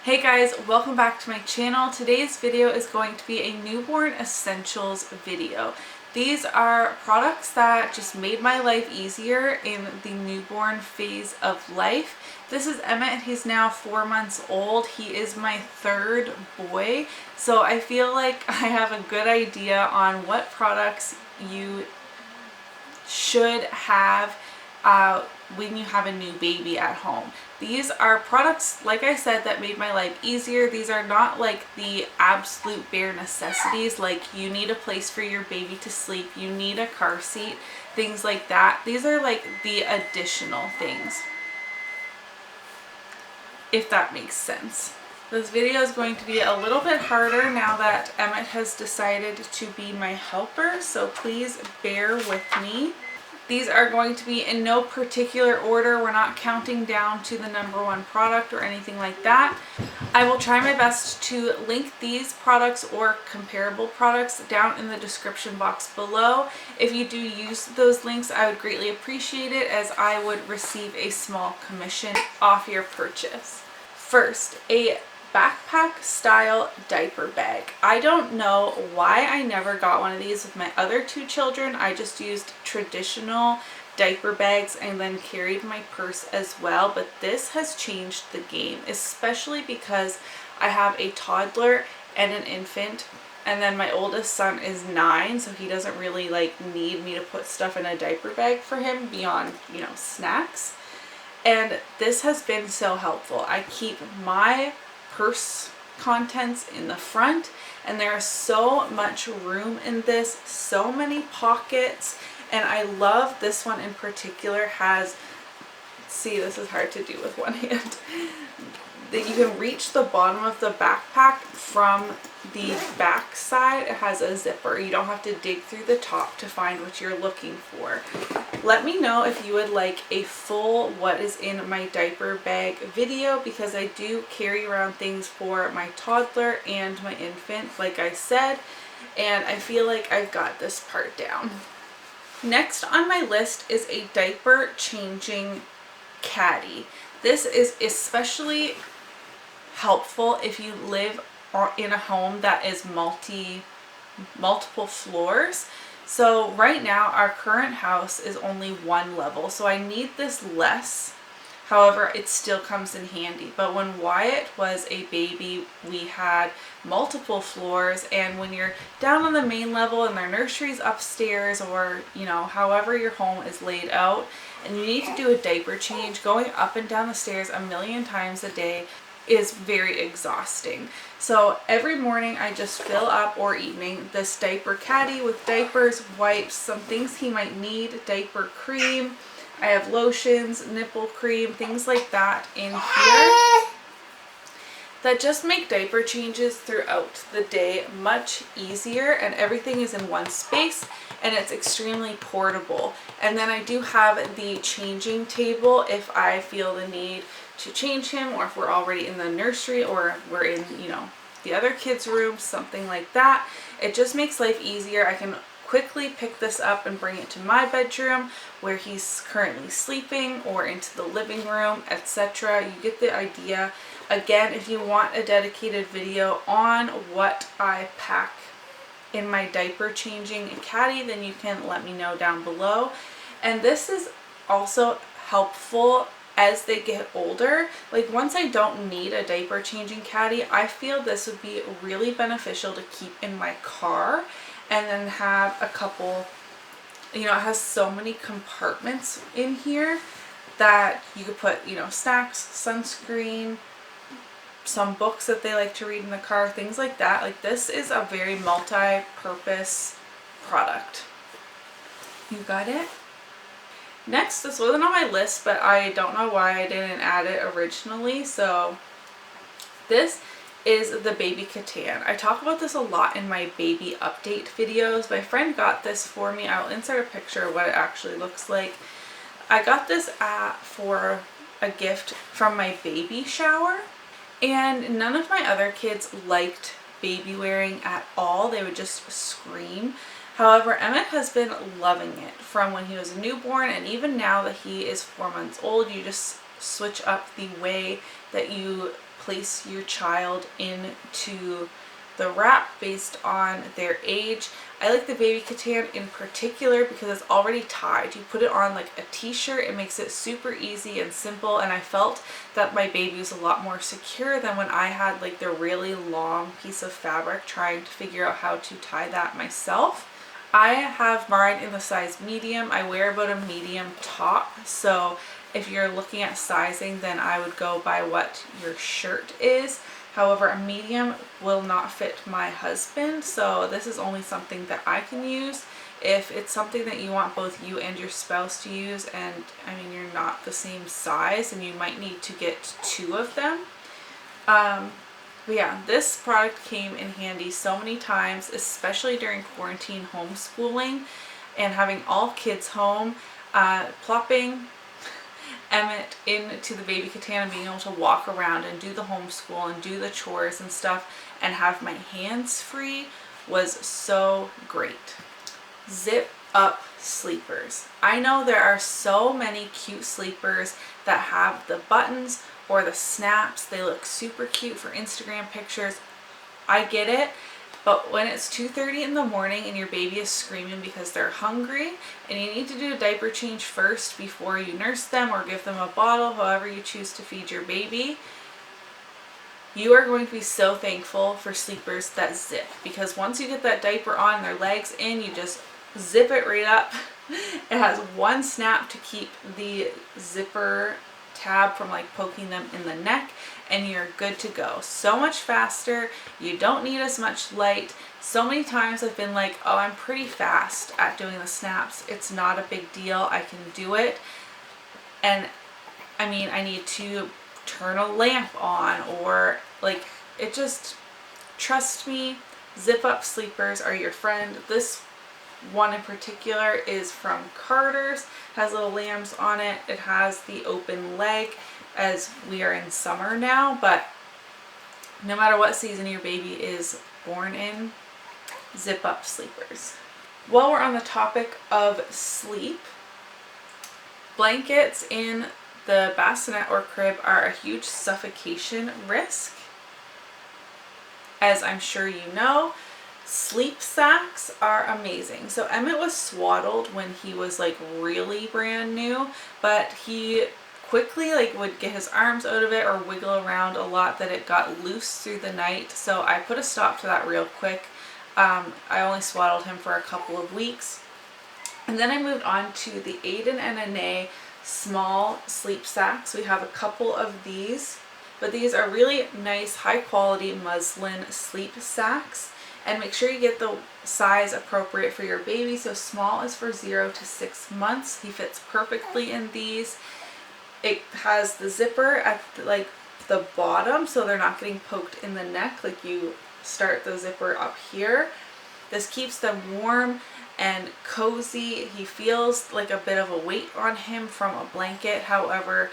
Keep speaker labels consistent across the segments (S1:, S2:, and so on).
S1: Hey guys, welcome back to my channel. Today's video is going to be a newborn essentials video. These are products that just made my life easier in the newborn phase of life. This is Emmett. He's now 4 months old. He is my third boy, so I feel like I have a good idea on what products you should have when you have a new baby at home. These are products, like I said, that made my life easier. These are not like the absolute bare necessities, like you need a place for your baby to sleep, you need a car seat, things like that. These are like the additional things, if that makes sense. This video is going to be a little bit harder now that Emmett has decided to be my helper, so please bear with me. These are going to be in no particular order. We're not counting down to the number one product or anything like that. I will try my best to link these products or comparable products down in the description box below. If you do use those links, I would greatly appreciate it, as I would receive a small commission off your purchase. First, a backpack style diaper bag. I don't know why I never got one of these with my other two children. I just used traditional diaper bags and then carried my purse as well, but this has changed the game, especially because I have a toddler and an infant, and then my oldest son is 9, so he doesn't really need me to put stuff in a diaper bag for him beyond, snacks. And this has been so helpful. I keep my purse contents in the front, and there is so much room in this, so many pockets, and I love this one in particular. Has, see, this is hard to do with one hand, that you can reach the bottom of the backpack from the back side. It has a zipper. You don't have to dig through the top to find what you're looking for. Let me know if you would like a full what is in my diaper bag video, because I do carry around things for my toddler and my infant, like I said, and I feel like I've got this part down. Next on my list is a diaper changing caddy. This is especially helpful if you live in a home that is multiple floors. So right now our current house is only one level, so I need this less. However, it still comes in handy. But when Wyatt was a baby, we had multiple floors, and when you're down on the main level and their nursery's upstairs, or however your home is laid out, and you need to do a diaper change, going up and down the stairs a million times a day is very exhausting. So every morning I just fill up, or evening, this diaper caddy with diapers, wipes, some things he might need, diaper cream. I have lotions, nipple cream, things like that in here that just make diaper changes throughout the day much easier, and everything is in one space, and it's extremely portable. And then I do have the changing table if I feel the need to change him, or if we're already in the nursery, or we're in the other kids' room, something like that. It just makes life easier. I can quickly pick this up and bring it to my bedroom where he's currently sleeping, or into the living room, etc. You get the idea. Again, if you want a dedicated video on what I pack in my diaper changing caddy, then you can let me know down below. And this is also helpful as they get older. Like once I don't need a diaper changing caddy, I feel this would be really beneficial to keep in my car, and then have a couple, it has so many compartments in here that you could put, snacks, sunscreen, some books that they like to read in the car, things like that. Like this is a very multi-purpose product. You got it? Next, this wasn't on my list, but I don't know why I didn't add it originally. So this is the baby Katan. I talk about this a lot in my baby update videos. My friend got this for me. I'll insert a picture of what it actually looks like. I got this for a gift from my baby shower, and none of my other kids liked baby wearing at all. They would just scream. However, Emmett has been loving it from when he was a newborn, and even now that he is 4 months old. You just switch up the way that you place your child into the wrap based on their age. I like the Baby Katan in particular because it's already tied. You put it on like a t-shirt, it makes it super easy and simple, and I felt that my baby was a lot more secure than when I had like the really long piece of fabric trying to figure out how to tie that myself. I have mine in the size medium. I wear about a medium top, so if you're looking at sizing, then I would go by what your shirt is. However, a medium will not fit my husband, so this is only something that I can use. If it's something that you want both you and your spouse to use, and I mean you're not the same size, and you might need to get 2 of them. But yeah, this product came in handy so many times, especially during quarantine homeschooling and having all kids home. Plopping Emmett into the Baby Katan and being able to walk around and do the homeschool and do the chores and stuff and have my hands free was so great. Zip up sleepers. I know there are so many cute sleepers that have the buttons or the snaps. They look super cute for Instagram pictures. I get it. But when it's 2:30 in the morning and your baby is screaming because they're hungry and you need to do a diaper change first before you nurse them or give them a bottle, however you choose to feed your baby, you are going to be so thankful for sleepers that zip, because once you get that diaper on, their legs in, you just zip it right up. It has one snap to keep the zipper tab from like poking them in the neck, and you're good to go. So much faster. You don't need as much light. So many times I've been like, oh, I'm pretty fast at doing the snaps. It's not a big deal. I can do it. And I mean, I need to turn a lamp on, or like, it just, trust me, zip up sleepers are your friend. This one in particular is from Carter's, has little lambs on it. It has the open leg, as we are in summer now, but no matter what season your baby is born in, zip up sleepers. While we're on the topic of sleep, blankets in the bassinet or crib are a huge suffocation risk. As I'm sure you know, sleep sacks are amazing. So Emmett was swaddled when he was like really brand new, but he quickly like would get his arms out of it or wiggle around a lot that it got loose through the night. So I put a stop to that real quick. I only swaddled him for a couple of weeks. And then I moved on to the Aiden and Anae small sleep sacks. We have a couple of these, but these are really nice, high quality muslin sleep sacks. And make sure you get the size appropriate for your baby. So small is for 0 to 6 months. He fits perfectly in these. It has the zipper at like the bottom, so they're not getting poked in the neck. Like, you start the zipper up here. This keeps them warm and cozy. He feels like a bit of a weight on him from a blanket. However,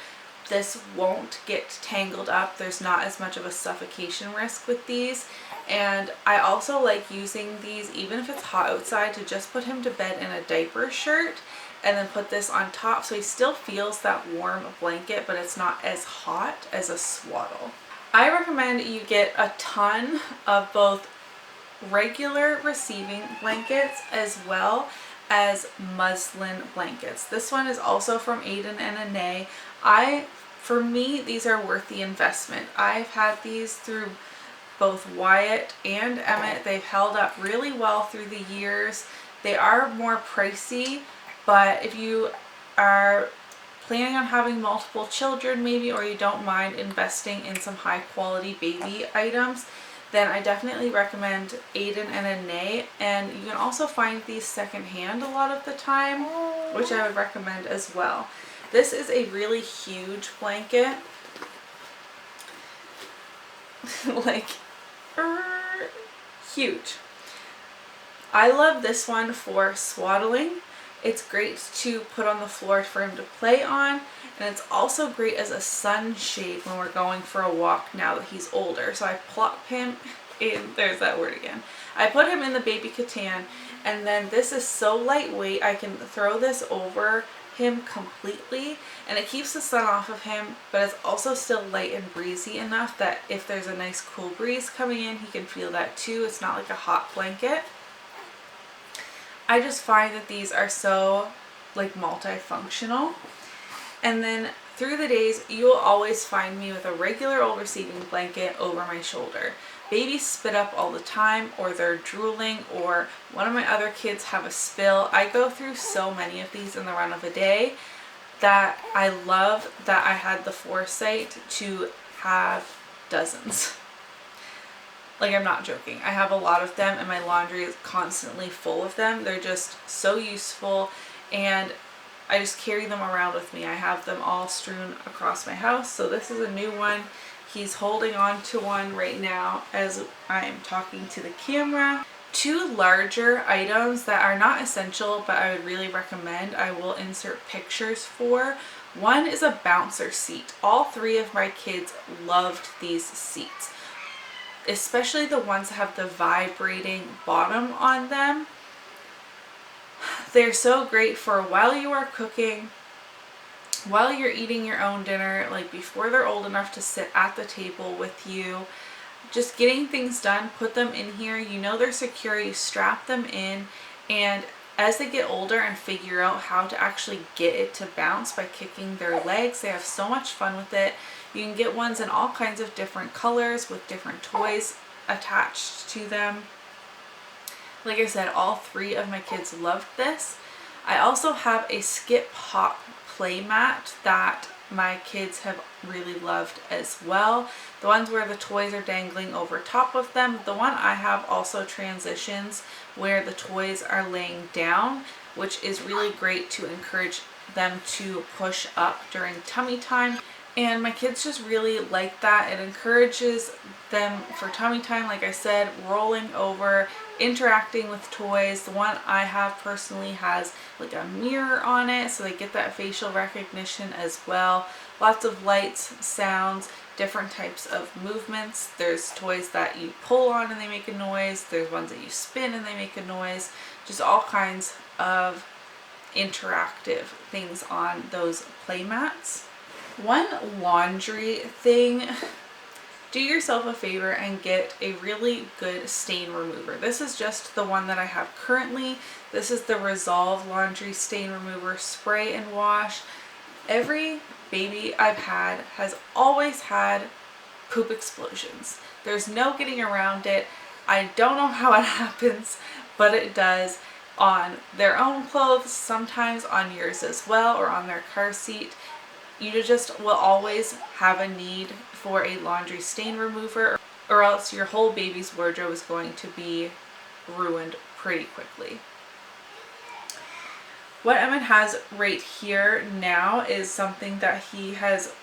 S1: this won't get tangled up. There's not as much of a suffocation risk with these. And I also like using these, even if it's hot outside, to just put him to bed in a diaper shirt and then put this on top, so he still feels that warm blanket, but it's not as hot as a swaddle. I recommend you get a ton of both regular receiving blankets as well as muslin blankets. This one is also from Aiden and Anae. For me, these are worth the investment. I've had these through both Wyatt and Emmett. They've held up really well through the years. They are more pricey, but if you are planning on having multiple children maybe, or you don't mind investing in some high quality baby items, then I definitely recommend Aiden and Anae. And you can also find these secondhand a lot of the time, which I would recommend as well. This is a really huge blanket. Like, huge. I love this one for swaddling. It's great to put on the floor for him to play on, and it's also great as a sunshade when we're going for a walk now that he's older. So I plop him in, there's that word again. I put him in the Baby Katan, and then this is so lightweight, I can throw this over him completely, and it keeps the sun off of him, but it's also still light and breezy enough that if there's a nice cool breeze coming in, he can feel that too. It's not like a hot blanket. I just find that these are so like multifunctional. And then through the days, you'll always find me with a regular old receiving blanket over my shoulder. Babies spit up all the time, or they're drooling, or one of my other kids have a spill. I go through so many of these in the run of a day that I love that I had the foresight to have dozens. Like, I'm not joking. I have a lot of them and my laundry is constantly full of them. They're just so useful and I just carry them around with me. I have them all strewn across my house. So this is a new one. He's holding on to one right now as I'm talking to the camera. Two larger items that are not essential, but I would really recommend, I will insert pictures for. One is a bouncer seat. All three of my kids loved these seats, especially the ones that have the vibrating bottom on them. They're so great for while you are cooking, while you're eating your own dinner, like before they're old enough to sit at the table with you. Just getting things done, put them in here. You know they're secure, you strap them in, and as they get older and figure out how to actually get it to bounce by kicking their legs, they have so much fun with it. You can get ones in all kinds of different colors with different toys attached to them. Like I said, all three of my kids loved this. I also have a skip hop play mat that my kids have really loved as well. The ones where the toys are dangling over top of them. The one I have also transitions where the toys are laying down, which is really great to encourage them to push up during tummy time. And my kids just really like that. It encourages them for tummy time, like I said, rolling over, interacting with toys. The one I have personally has like a mirror on it, so they get that facial recognition as well. Lots of lights, sounds, different types of movements. There's toys that you pull on and they make a noise. There's ones that you spin and they make a noise. Just all kinds of interactive things on those play mats. One laundry thing, do yourself a favor and get a really good stain remover. This is just the one that I have currently. This is the Resolve Laundry Stain Remover Spray and Wash. Every baby I've had has always had poop explosions. There's no getting around it. I don't know how it happens, but it does. On their own clothes, sometimes on yours as well, or on their car seat. You just will always have a need for a laundry stain remover, or else your whole baby's wardrobe is going to be ruined pretty quickly. What Emmett has right here now is something that he has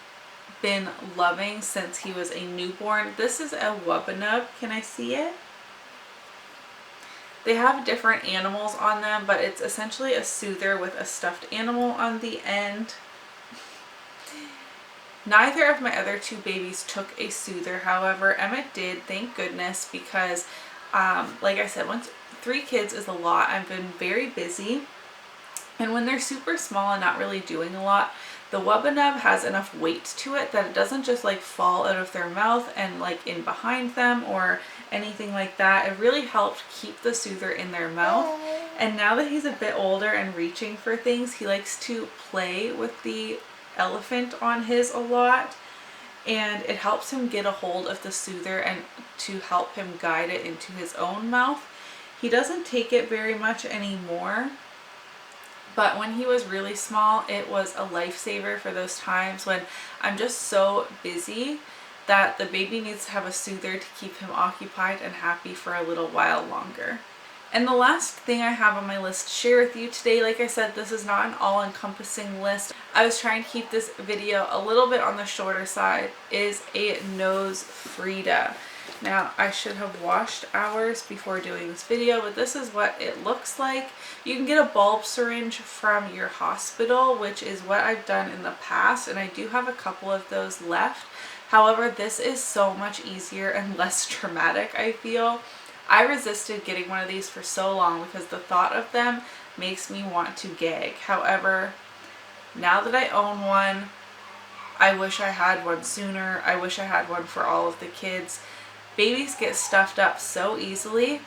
S1: been loving since he was a newborn. This is a Wubbanub. Can I see it? They have different animals on them, but it's essentially a soother with a stuffed animal on the end. Neither of my other two babies took a soother. However, Emmett did, thank goodness, because like I said, once 3 kids is a lot. I've been very busy, and when they're super small and not really doing a lot, the Wubbanub has enough weight to it that it doesn't just like fall out of their mouth and like in behind them or anything like that. It really helped keep the soother in their mouth. And now that he's a bit older and reaching for things, he likes to play with the elephant on his a lot, and it helps him get a hold of the soother and to help him guide it into his own mouth. He doesn't take it very much anymore, but when he was really small, it was a lifesaver for those times when I'm just so busy that the baby needs to have a soother to keep him occupied and happy for a little while longer. And the last thing I have on my list to share with you today, like I said, this is not an all-encompassing list. I was trying to keep this video a little bit on the shorter side, is a nose Frida. Now, I should have washed ours before doing this video, but this is what it looks like. You can get a bulb syringe from your hospital, which is what I've done in the past, and I do have a couple of those left. However, this is so much easier and less traumatic, I feel. I resisted getting one of these for so long because the thought of them makes me want to gag. However, Now that I own one, I wish I had one sooner. I wish I had one for all of the kids. Babies get stuffed up so easily,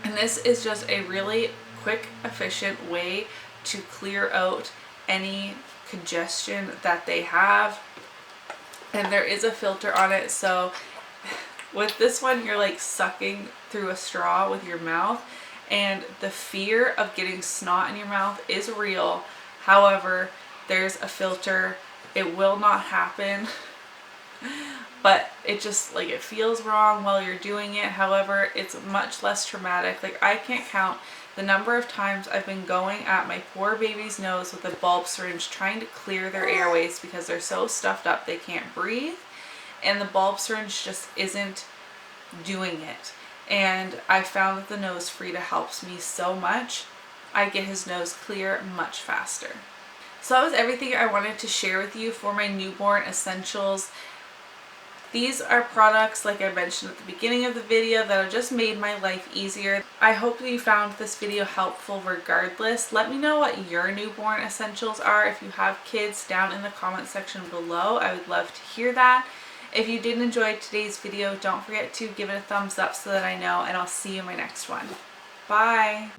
S1: and this is just a really quick, efficient way to clear out any congestion that they have. And there is a filter on it, so with this one you're like sucking through a straw with your mouth, and the fear of getting snot in your mouth is real. However, there's a filter. It will not happen, but it just like it feels wrong while you're doing it. However, it's much less traumatic. Like, I can't count the number of times I've been going at my poor baby's nose with a bulb syringe trying to clear their airways because they're so stuffed up they can't breathe, and the bulb syringe just isn't doing it. And I found that the Nose Frida helps me so much. I get his nose clear much faster. So that was everything I wanted to share with you for my newborn essentials. These are products, like I mentioned at the beginning of the video, that have just made my life easier. I hope that you found this video helpful regardless. Let me know what your newborn essentials are if you have kids down in the comment section below. I would love to hear that. If you did enjoy today's video, don't forget to give it a thumbs up so that I know, and I'll see you in my next one. Bye!